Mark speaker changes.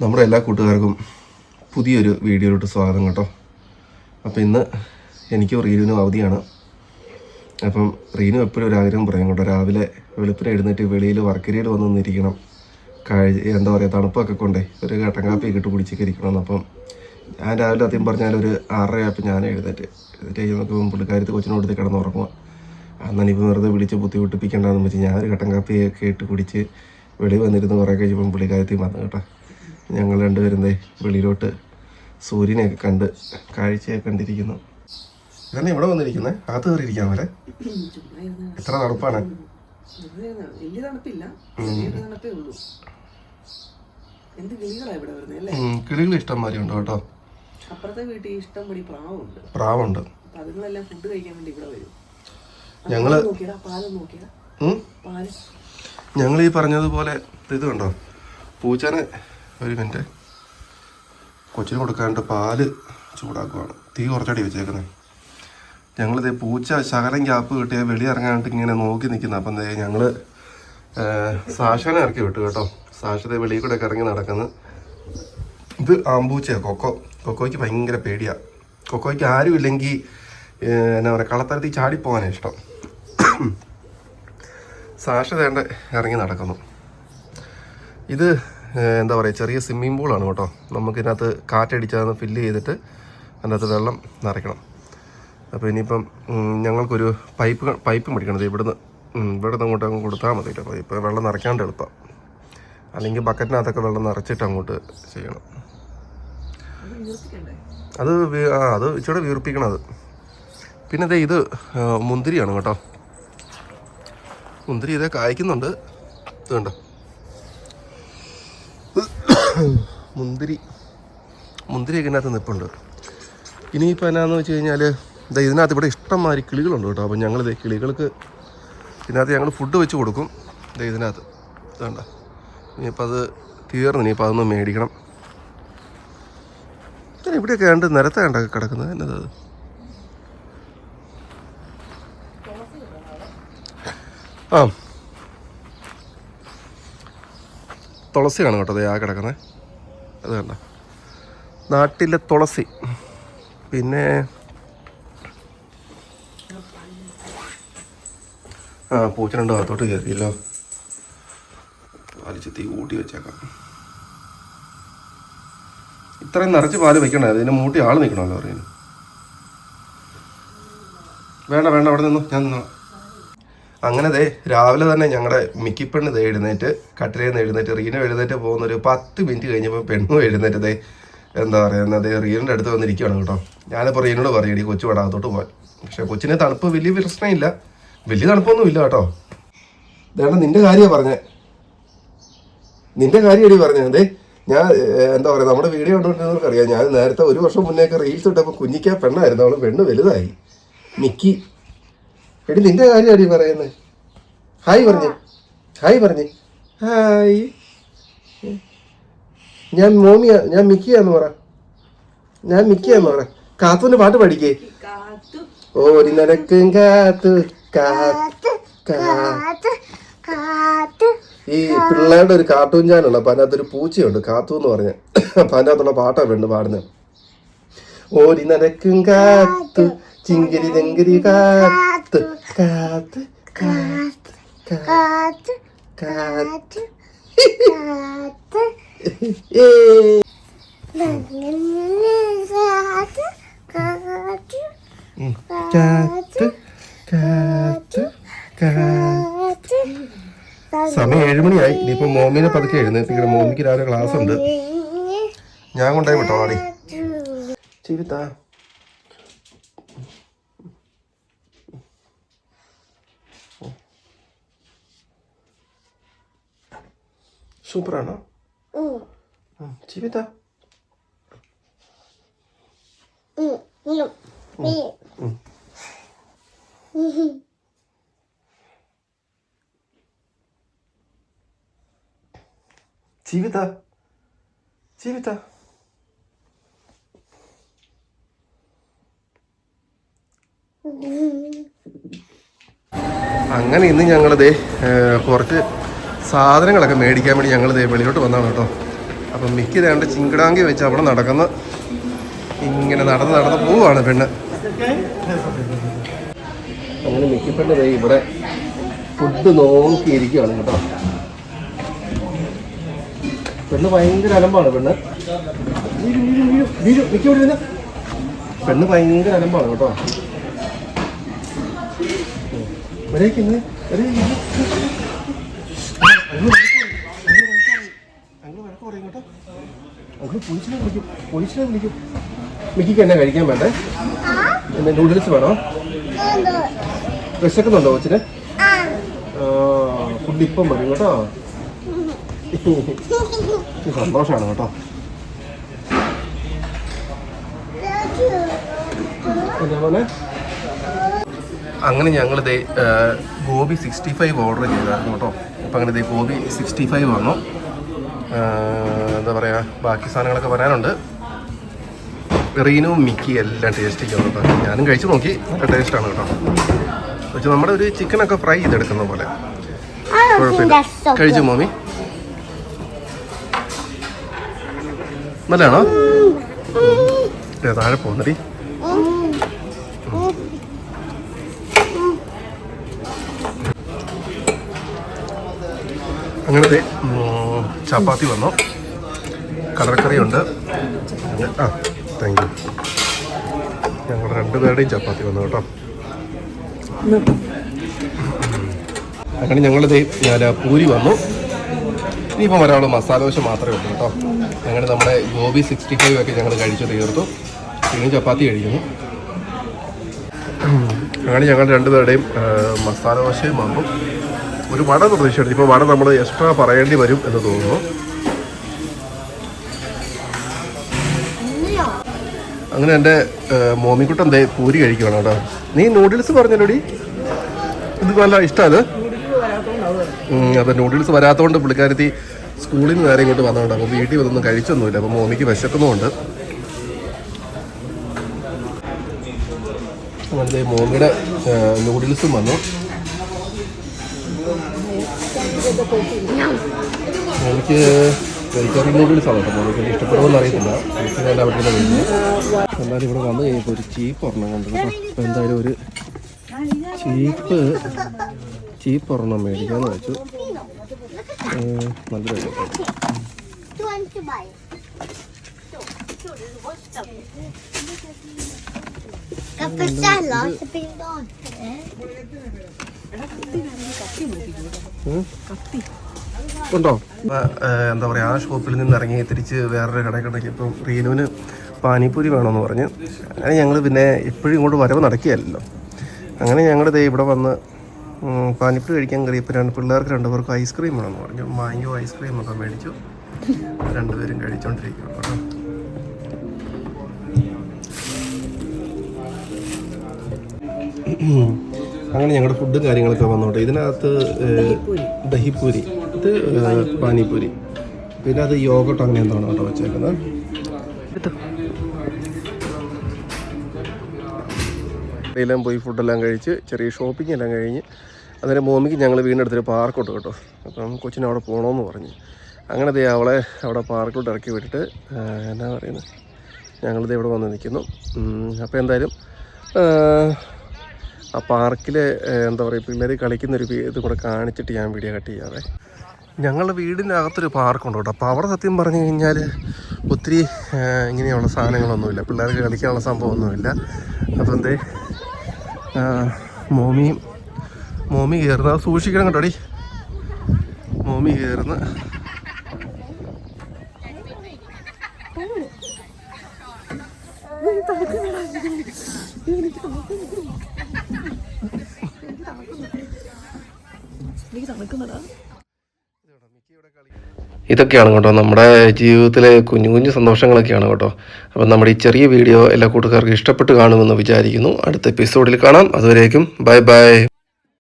Speaker 1: നമ്മുടെ എല്ലാ കൂട്ടുകാർക്കും പുതിയൊരു വീഡിയോയിലോട്ട് സ്വാഗതം കേട്ടോ. അപ്പോൾ ഇന്ന് എനിക്കും റീനുവിനും അവധിയാണ്. അപ്പം റീനു എപ്പോഴും ഒരു ആഗ്രഹം പറയും കേട്ടോ, രാവിലെ വെളുപ്പിനെ എഴുന്നേറ്റ് വെളിയിൽ വർക്കരയിൽ വന്ന് നിന്നിരിക്കണം, എന്താ പറയുക, തണുപ്പൊക്കെ കൊണ്ടേ ഒരു കട്ടൻ കാപ്പിയൊക്കെ ഇട്ട് കുടിച്ചൊക്കെ ഇരിക്കണം. അപ്പം ഞാൻ രാവിലെ ആദ്യം പറഞ്ഞാൽ ഒരു 6:30 ഞാൻ എഴുന്നേറ്റ് നോക്കുമ്പോൾ പുള്ളിക്കാരത്ത് കൊച്ചിനോടുത്ത് കിടന്നുറങ്ങുക. അന്നിപ്പോൾ വെറുതെ വിളിച്ച് ബുദ്ധിമുട്ടിപ്പിക്കേണ്ടതെന്ന് വെച്ച് ഞാൻ ഒരു കട്ടൻ കാപ്പിയൊക്കെ ഇട്ട് കുടിച്ച് വെളി വന്നിരുന്ന് കുറേ കഴിച്ചപ്പം പുള്ളിക്കാരത്തിൽ വന്നു കേട്ടോ. ഞങ്ങൾ രണ്ടുപേരും വെളിയിലോട്ട് സൂര്യനെയൊക്കെ കണ്ട് കാഴ്ചയൊക്കെ കണ്ടിരിക്കുന്നു. ഇതന്നെ ഇവിടെ വന്നിരിക്കുന്നത്, അകത്ത് കയറിയിരിക്കാൻ പോലെ. എത്ര തണുപ്പാണ്. കിളികൾ ഇഷ്ടംമാതിരി ഉണ്ട് കേട്ടോ.
Speaker 2: അപ്പുറത്തെ വീട്ടിൽ ഇഷ്ടംപടി
Speaker 1: പ്രാവുണ്ട്.
Speaker 2: അതുങ്ങളെല്ലാം ഫുഡ് കഴിക്കാൻ വേണ്ടി ഇവിടെ വരും.
Speaker 1: ഞങ്ങൾ ഈ പറഞ്ഞതുപോലെ ഇത് കണ്ടോ, പൂച്ചനെ ഒരു മിനിറ്റ് കൊച്ചിന് കൊടുക്കാണ്ട് പാല് ചൂടാക്കുവാണ്. തീ കുറച്ചടി വെച്ചേക്കുന്നത്. ഞങ്ങളിത് പൂച്ച ശകലം ഗ്യാപ്പ് കിട്ടിയാൽ വെളി ഇറങ്ങാനായിട്ട് ഇങ്ങനെ നോക്കി നിൽക്കുന്നത്. അപ്പം ഞങ്ങൾ സാഷനെ ഇറക്കി വിട്ടു കേട്ടോ. സാഷത്തെ വെളിയിൽ കൂടെ ഒക്കെ ഇറങ്ങി നടക്കുന്നത്. ഇത് ആമ്പൂച്ചയാണ്. കൊക്കോയ്ക്ക് ഭയങ്കര പേടിയാണ്. കൊക്കോയ്ക്ക് ആരും ഇല്ലെങ്കിൽ എന്നാ പറയുക, കളത്തരത്തിൽ ചാടിപ്പോകാനാണ് ഇഷ്ടം. സാഷ തേണ്ട ഇറങ്ങി നടക്കുന്നു. ഇത് എന്താ പറയുക, ചെറിയ സ്വിമ്മിംഗ് പൂളാണ് കേട്ടോ. നമുക്കിതിനകത്ത് കാറ്റടിച്ചതെന്ന് ഫില്ല് ചെയ്തിട്ട് അതിനകത്ത് വെള്ളം നിറയ്ക്കണം. അപ്പോൾ ഇനിയിപ്പം ഞങ്ങൾക്കൊരു പൈപ്പ് മേടിക്കണത്. ഇവിടുന്ന് അങ്ങോട്ട് അങ്ങ് കൊടുത്താൽ മതി കേട്ടോ. പൈപ്പ് വെള്ളം നിറയ്ക്കാണ്ട് എളുപ്പം. അല്ലെങ്കിൽ ബക്കറ്റിനകത്തൊക്കെ വെള്ളം നിറച്ചിട്ട് അങ്ങോട്ട് ചെയ്യണം. അത് ഇച്ചിരി വീർപ്പിക്കണം അത്. പിന്നെ ഇത് മുന്തിരിയാണ് കേട്ടോ. മുന്തിരി ഇതേ കായ്ക്കുന്നുണ്ട്. ഇത് കണ്ടോ, മുന്തിരിയൊക്കെ ഇതിനകത്ത് നിൽപ്പുണ്ട്. ഇനിയിപ്പോൾ എന്നാന്ന് വെച്ച് കഴിഞ്ഞാൽ ഇതിനകത്ത് ഇവിടെ ഇഷ്ടംമാതിരി കിളികളുണ്ട് കേട്ടോ. അപ്പം ഞങ്ങൾ കിളികൾക്ക് ഇതിനകത്ത് ഞങ്ങൾ ഫുഡ് വെച്ച് കൊടുക്കും. ഇതിനകത്ത് വേണ്ട. ഇനിയിപ്പോൾ അത് തീർന്നു. ഇനിയിപ്പോൾ അതൊന്ന് മേടിക്കണം. ഇവിടെയൊക്കെ കണ്ട് നിരത്ത കണ്ടൊക്കെ കിടക്കുന്നത് എന്നത്. ആ, തുളസിയാണ് കേട്ടോ ആ കിടക്കുന്നത്. അത് കണ്ട, നാട്ടിലെ തുളസി. പിന്നെ പൂച്ച രണ്ട് ഭാഗത്തോട്ട് കയറിയല്ലോ. വലിച്ച് തീ കൂട്ടി വെച്ചേക്കാം. ഇത്രയും നിറച്ച് പാല് വെക്കണേ. അതിന് മൂട്ടി ആൾ നിൽക്കണമല്ലോ പറയുന്നു. വേണ്ട അവിടെ നിന്നു, ഞാൻ നിന്നോ. അങ്ങനെ രാവിലെ തന്നെ ഞങ്ങളുടെ മിക്കിപ്പെണ്ണ് എഴുന്നേറ്റ്, കട്ടിലേന്ന് നിന്ന് എഴുന്നേറ്റ്, റീന എഴുന്നേറ്റ് പോകുന്ന ഒരു 10 മിനിറ്റ് കഴിഞ്ഞപ്പോൾ പെണ്ണും എഴുന്നേറ്റ് എന്താ പറയുന്നത്, റീനിൻ്റെ അടുത്ത് വന്നിരിക്കുകയാണ് കേട്ടോ. ഞാനിപ്പോൾ റീനോട് പറയടി കൊച്ചു വടാകത്തോട്ട് പോകാൻ. പക്ഷേ കൊച്ചിന് തണുപ്പ് വലിയ പ്രശ്നമില്ല, വലിയ തണുപ്പൊന്നും ഇല്ല കേട്ടോ. ഇതാണ് നിന്റെ കാര്യമാണ് പറഞ്ഞത്. നിന്റെ കാര്യമടി പറഞ്ഞത്. ഞാൻ എന്താ പറയുക, നമ്മുടെ വീഡിയോ കണ്ടുകൊണ്ടിരുന്നവർക്ക് അറിയാം. ഞാൻ നേരത്തെ 1 വർഷം മുന്നേയൊക്കെ റീൽസ് ഇട്ടപ്പോൾ കുഞ്ഞിക്കാ പെണ്ണായിരുന്നു. അവൾ പെണ്ണ് വലുതായി. മിക്കി എടി നിന്റെ കാര്യമടി പറയുന്നത്. ഹായ് പറഞ്ഞേ. ഹായ്, ഞാൻ മിക്കിയാന്ന് പറ. കാത്തുവിന്റെ പാട്ട് പഠിക്കേ. ഓടി നടക്കും കാത്തു. ഈ പിള്ളേരുടെ ഒരു കാർട്ടൂൺ ചാനലുണ്ട്. അപ്പൊ അതിനകത്തൊരു പൂച്ചയുണ്ട്, കാത്തു എന്ന് പറഞ്ഞ. അപ്പൊ അതിനകത്തുള്ള പാട്ടാണ് പെണ്ണ് പാടുന്നത്. ഓടി നടക്കും കാത്തു, ചിങ്കിരി തെങ്കിരി കാത്തു, കാത്ത് കാത്ത് കാത്ത് കാത്ത്. സമയം 7 മണിയായി. ഇനിയിപ്പോ മോമിനെ പതുക്കെ എഴുന്നേൽപ്പിക്കണം. മോമിക്ക് രാവിലെ ക്ലാസ് ഉണ്ട്. ഞാൻ കൊണ്ടുപോയി വിട്ടോ ആടി. ജീവിതാ സൂപ്പറാണോ? ജീവിത അങ്ങനെ ഇന്ന് ഞങ്ങളിതേ കുറച്ച് സാധനങ്ങളൊക്കെ മേടിക്കാൻ വേണ്ടി ഞങ്ങളിതേ വെളിയിലോട്ട് വന്നതാണ് കേട്ടോ. അപ്പം മിക്ക ഇതാണ്ട് ചിങ്കടാങ്കി വെച്ച് അവിടെ നടക്കുന്ന ഇങ്ങനെ നടന്ന് പോവാണ് പെണ്ണ്. അങ്ങനെ മിക്കപ്പെട്ട ഇവിടെ ഫുഡ് നോക്കിയിരിക്കുകയാണ് കേട്ടോ. പെണ്ണ് ഭയങ്കര അലമ്പാണ് പെണ്ണ്. മിക്ക ഇവിടെ പെണ്ണ് ഭയങ്കര അലമ്പാണ് കേട്ടോ. പോലീസിനെ വിളിക്കും. മിക്കിക്ക് എന്നാ കഴിക്കാൻ വേണ്ടേ? പിന്നെ നൂഡിൽസ് വേണോ? വിശക്കുന്നുണ്ടോ കൊച്ചിന്? ഫുഡ് ഇപ്പം വരും കേട്ടോ. സന്തോഷമാണ് കേട്ടോ. അങ്ങനെ ഞങ്ങൾ ഗോബി 65 ഓർഡർ ചെയ്തായിരുന്നു കേട്ടോ. അപ്പം അങ്ങനെ ഗോബി 65 വന്നു. എന്താ പറയുക, ബാക്കി സാധനങ്ങളൊക്കെ വരാനുണ്ട്. റീനും മിക്കി എല്ലാം ടേസ്റ്റ് ചെയ്യണം കേട്ടോ. ഞാനും കഴിച്ചു നോക്കി, നല്ല ടേസ്റ്റാണ് കേട്ടോ. പക്ഷെ നമ്മുടെ ഒരു ചിക്കനൊക്കെ ഫ്രൈ ചെയ്തെടുക്കുന്ന പോലെ കുഴപ്പമില്ല. കഴിച്ചു മോമി? നല്ലതാണോ? താഴെ പോകുന്നടി. അങ്ങനത്തെ ചപ്പാത്തി വന്നു, കടലക്കറിയുണ്ട്. ആ താങ്ക് യു. ഞങ്ങളുടെ 2 പേരുടെയും ചപ്പാത്തി വന്നു കേട്ടോ. അങ്ങനെ ഞങ്ങളിത് പൂരി വന്നു. ഇനിയിപ്പം ഒരാൾ മസാല ദോശ മാത്രമേ ഉള്ളൂ കേട്ടോ. അങ്ങനെ നമ്മുടെ ഗോബി 65 ഒക്കെ ഞങ്ങൾ കഴിച്ചു തീർത്തു. പിന്നെ ചപ്പാത്തി കഴിക്കുന്നു. അങ്ങനെ ഞങ്ങൾ 2 പേരുടെയും മസാല ദോശയും വന്നു. ഒരു വട പ്രതീക്ഷിച്ചു. ഇപ്പോൾ വട നമ്മൾ എക്സ്ട്രാ പറയേണ്ടി വരും എന്ന് തോന്നുന്നു. അങ്ങനെ എൻ്റെ മോമിക്കുട്ടൻ പൂരി കഴിക്കുകയാണ് കേട്ടോ. നീ നൂഡിൽസ് പറഞ്ഞല്ലോടി, ഇത് നല്ല ഇഷ്ടമാണ്. അതെ, നൂഡിൽസ് വരാത്തതുകൊണ്ട് പുള്ളിക്കാരത്തി സ്കൂളിൽ നിന്ന് നേരെ ഇങ്ങോട്ട് വന്നതുകൊണ്ട് അപ്പോൾ വീട്ടിൽ വന്നൊന്നും കഴിച്ചൊന്നുമില്ല. അപ്പോൾ മോമിക്ക് വിശക്കുന്നുമുണ്ട്. അങ്ങനത്തെ മോമിയുടെ നൂഡിൽസും വന്നു. എനിക്ക് വെജിറ്ററി നൂഡിൽസാണ് കേട്ടോ. മോമിക്ക് ഇഷ്ടപ്പെടുമെന്ന് അറിയത്തില്ല. എനിക്ക് നല്ല അവിടെ നിന്ന് കഴിക്കുന്നു. എന്നാലും ഇവിടെ വന്നു കഴിഞ്ഞപ്പോൾ ഒരു ചീപ്പ് ഒരെണ്ണം കണ്ടു കേട്ടോ. അപ്പോൾ എന്തായാലും ഒരു ചീപ്പ് ഒരെണ്ണം മേടിക്കാമെന്ന് വെച്ചു. നല്ല കഴിക്കും. ഉണ്ടോ? എന്താ പറയുക, ആ ഷോപ്പിൽ നിന്ന് ഇറങ്ങി തിരിച്ച് വേറൊരു കടയ്ക്ക് ഇപ്പം റീനുവിന് പാനിപ്പൂരി വേണമെന്ന് പറഞ്ഞ്. അങ്ങനെ ഞങ്ങൾ പിന്നെ എപ്പോഴും ഇങ്ങോട്ട് വരവ് നടക്കുകയല്ലോ. അങ്ങനെ ഞങ്ങൾ ഇവിടെ വന്ന് പാനിപ്പൂരി കഴിക്കാൻ കയറിയപ്പോൾ പിള്ളേർക്ക് 2 പേർക്കും ഐസ്ക്രീം വേണമെന്ന് പറഞ്ഞു. മാംഗോ ഐസ്ക്രീമൊക്കെ മേടിച്ചു. 2 പേരും കഴിച്ചുകൊണ്ടിരിക്കുന്നു കേട്ടോ. അങ്ങനെ ഞങ്ങളുടെ ഫുഡും കാര്യങ്ങളൊക്കെ വന്നോട്ടെ. ഇതിനകത്ത് ദഹിപ്പൂരി, ഇത് പാനിപ്പൂരി, പിന്നെ അത് യോഗട്ട് അങ്ങനെ എന്താണ് കേട്ടോ വെച്ചേക്കുന്നത്. എല്ലാം പോയി ഫുഡെല്ലാം കഴിച്ച് ചെറിയ ഷോപ്പിംഗ് എല്ലാം കഴിഞ്ഞ് അന്നേരം മോമിക്ക് ഞങ്ങൾ വീടിനടുത്തൊരു പാർക്കുണ്ട് കേട്ടോ. അപ്പം കൊച്ചിന് അവിടെ പോകണമെന്ന് പറഞ്ഞ് അങ്ങനെ അവളെ അവിടെ പാർക്കോട്ട് ഇറക്കി വിട്ടിട്ട് എന്നാ പറയുന്നത്, ഞങ്ങളിത് ഇവിടെ വന്ന് നിൽക്കുന്നു. അപ്പോൾ എന്തായാലും ആ പാർക്കിൽ എന്താ പറയുക, പിള്ളേർ കളിക്കുന്നൊരു ഇത് കൂടെ കാണിച്ചിട്ട് ഞാൻ വീഡിയോ കട്ട് ചെയ്യാതെ. ഞങ്ങളുടെ വീടിൻ്റെ അകത്തൊരു പാർക്കുണ്ട് കേട്ടോ. അപ്പോൾ അവിടെ സത്യം പറഞ്ഞു കഴിഞ്ഞാൽ ഒത്തിരി ഇങ്ങനെയുള്ള സാധനങ്ങളൊന്നുമില്ല, പിള്ളേർക്ക് കളിക്കാനുള്ള സംഭവമൊന്നുമില്ല. അപ്പോൾ എന്തേ മോമി കയറുന്ന സൂക്ഷിക്കണം കേട്ടോടി. മോമി കയറുന്ന ഇതൊക്കെയാണ് കേട്ടോ നമ്മുടെ ജീവിതത്തിലെ കുഞ്ഞു കുഞ്ഞു സന്തോഷങ്ങളൊക്കെയാണ് കേട്ടോ. അപ്പം നമ്മുടെ ഈ ചെറിയ വീഡിയോ എല്ലാ കൂട്ടുകാർക്കും ഇഷ്ടപ്പെട്ട് കാണുമെന്ന് വിചാരിക്കുന്നു. അടുത്ത എപ്പിസോഡിൽ കാണാം. അതുവരേക്കും ബൈ ബൈ.